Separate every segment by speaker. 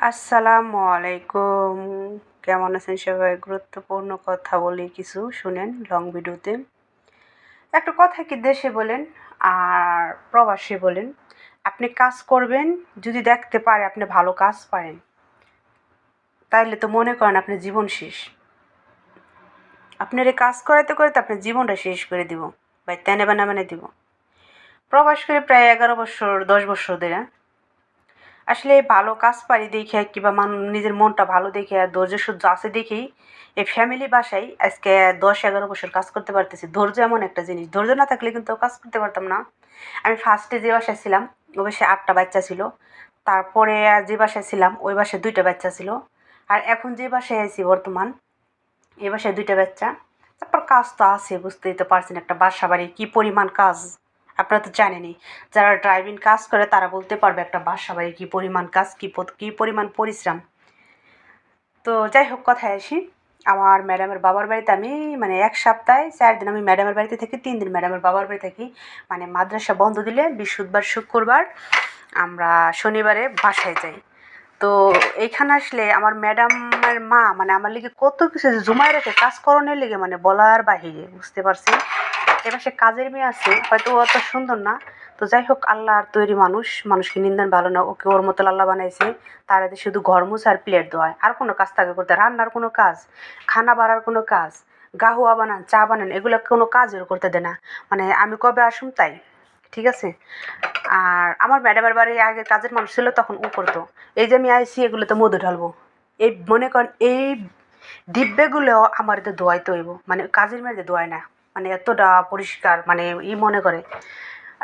Speaker 1: আসসালামু আলাইকুম। কেমন আছেন সবাই? গুরুত্বপূর্ণ কথা বলি কিছু শুনেন লং ভিডিওতে। একটা কথা কি দেশে বলেন আর প্রবাসে বলেন, আপনি কাজ করবেন যদি দেখতে পারে আপনি ভালো কাজ পারেন, তাইলে তো মনে করেন আপনার জীবন শেষ। আপনার এই কাজ করাইতে করাইতে আপনার জীবনটা শেষ করে দিব, ভাই তেনে বানা মানে দিব। প্রবাস করে প্রায় 11 বছর 10 বছর ধরে আসলে ভালো কাজ পারি দেখে কিংবা নিজের মনটা ভালো দেখে আর ধৈর্য সহ্য আছে দেখেই এই ফ্যামিলি বাসায় আজকে 10-11 বছর কাজ করতে পারতেছি। ধৈর্য এমন একটা জিনিস, ধৈর্য না থাকলে কিন্তু কাজ করতে পারতাম না। আমি ফার্স্টে যে বাসায় ছিলাম ওই বাসায় 8টা বাচ্চা ছিল, তারপরে যে বাসায় ছিলাম ওই বাসায় 2টা বাচ্চা ছিল, আর এখন যে বাসায় আছি বর্তমান এই বাসায় 2টা বাচ্চা। তারপর কাজ তো আছে, বুঝতেই তো পারছেন একটা বাসা বাড়ি কী পরিমাণ কাজ। আপনারা তো জানেনই, যারা ড্রাইভিং কাজ করে তারা বলতে পারবে একটা বাসা বাড়ি কী পরিমাণ কাজ, কী পরিমাণ পরিশ্রম। তো যাই হোক, কথায় আসি। আমার ম্যাডামের বাবার বাড়িতে আমি মানে 1 সপ্তাহে 4 দিন আমি ম্যাডামের বাড়িতে থাকি, 3 দিন ম্যাডামের বাবার বাড়ি থাকি। মানে মাদ্রাসা বন্ধ দিলে বৃহস্পতিবার শুক্রবার আমরা শনিবারে বাসায় যাই। তো এইখানে আসলে আমার ম্যাডামের মা মানে আমার লিগে কত কিছু জমায় রেখে কাজ করানোর লিগে মানে বলার বাহিরে, বুঝতে পারছেন। এবার সে কাজের মেয়ে আছে, হয়তো ও অত সুন্দর না। তো যাই হোক, আল্লাহর তৈরি মানুষ, মানুষকে নিন্দান ভালো না। ওকে ওর মতো আল্লাহ বানাইছে, তার হাতে শুধু ঘর মুছা আর প্লেট ধোয়, আর কোনো কাজ তাকে করতে, রান্নার কোনো কাজ, খানা বাড়ার কোনো কাজ, গাহুয়া বানান, চা বানান, এগুলো কোনো কাজও করতে দেয় না। মানে আমি কবে আসুম তাই, ঠিক আছে। আর আমার ম্যাডামের বাড়ি আগে কাজের মানুষ ছিল, তখন ও করতো। এই যে আমি আইসি এগুলোতে মধু ঢালবো, এই মনে করেন এই ডিব্বেগুলো আমার তো ধোয়াইতে হইব, মানে কাজের মেয়েদের ধোয় না, মানে এতটা পরিষ্কার মানে মনে করে।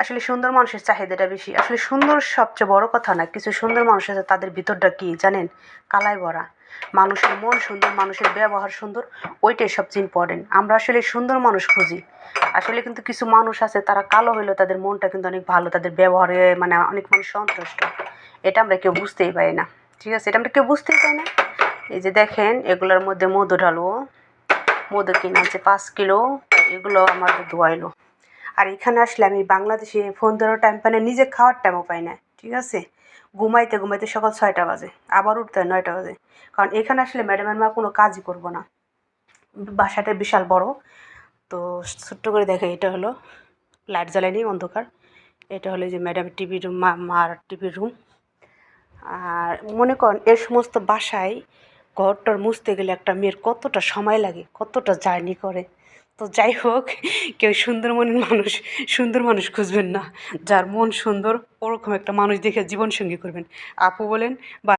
Speaker 1: আসলে সুন্দর মানুষের চাহিদাটা বেশি। আসলে সুন্দর সবচেয়ে বড় কথা না, কিছু সুন্দর মানুষ আছে তাদের ভিতরটা কি জানেন, কালায় ভরা। মানুষের মন সুন্দর, মানুষের ব্যবহার সুন্দর, ওইটাই সবচেয়ে ইম্পর্টেন্ট। আমরা আসলে সুন্দর মানুষ খুঁজি, আসলে কিন্তু কিছু মানুষ আছে তারা কালো হইলেও তাদের মনটা কিন্তু অনেক ভালো, তাদের ব্যবহারে মানে অনেক মানুষ সন্তুষ্ট। এটা আমরা কেউ বুঝতেই পারি না, ঠিক আছে, এটা আমরা কেউ বুঝতেই পারি না। এই যে দেখেন এগুলোর মধ্যে মধু ঢালবো, মধু কিনে আনছে 5 কিলো, এগুলো আমাদের ধোয়াইলো। আর এখানে আসলে আমি বাংলাদেশে ফোন ধরার টাইম পাই না, নিজে খাওয়ার টাইমও পাই না, ঠিক আছে। ঘুমাইতে ঘুমাইতে সকাল 6টা বাজে, আবার উঠতে হয় 9টা বাজে। কারণ এখানে আসলে ম্যাডামের মা কোনো কাজই করবো না। বাসাটা বিশাল বড়। তো ছোট্ট করে দেখে, এটা হলো লাইট জ্বালায়নি, অন্ধকার। এটা হলো যে ম্যাডামের টিভি রুম, মার টিভির রুম। আর মনে করেন এর সমস্ত বাসায় ঘরটর মুছতে গেলে একটা মেয়ের কতটা সময় লাগে, কতটা জার্নি করে। তো যাই হোক, কেউ সুন্দর মনের মানুষ, সুন্দর মানুষ খুঁজবেন না, যার মন সুন্দর ওরকম একটা মানুষ দেখে জীবনসঙ্গী করবেন। আপু বলেন বা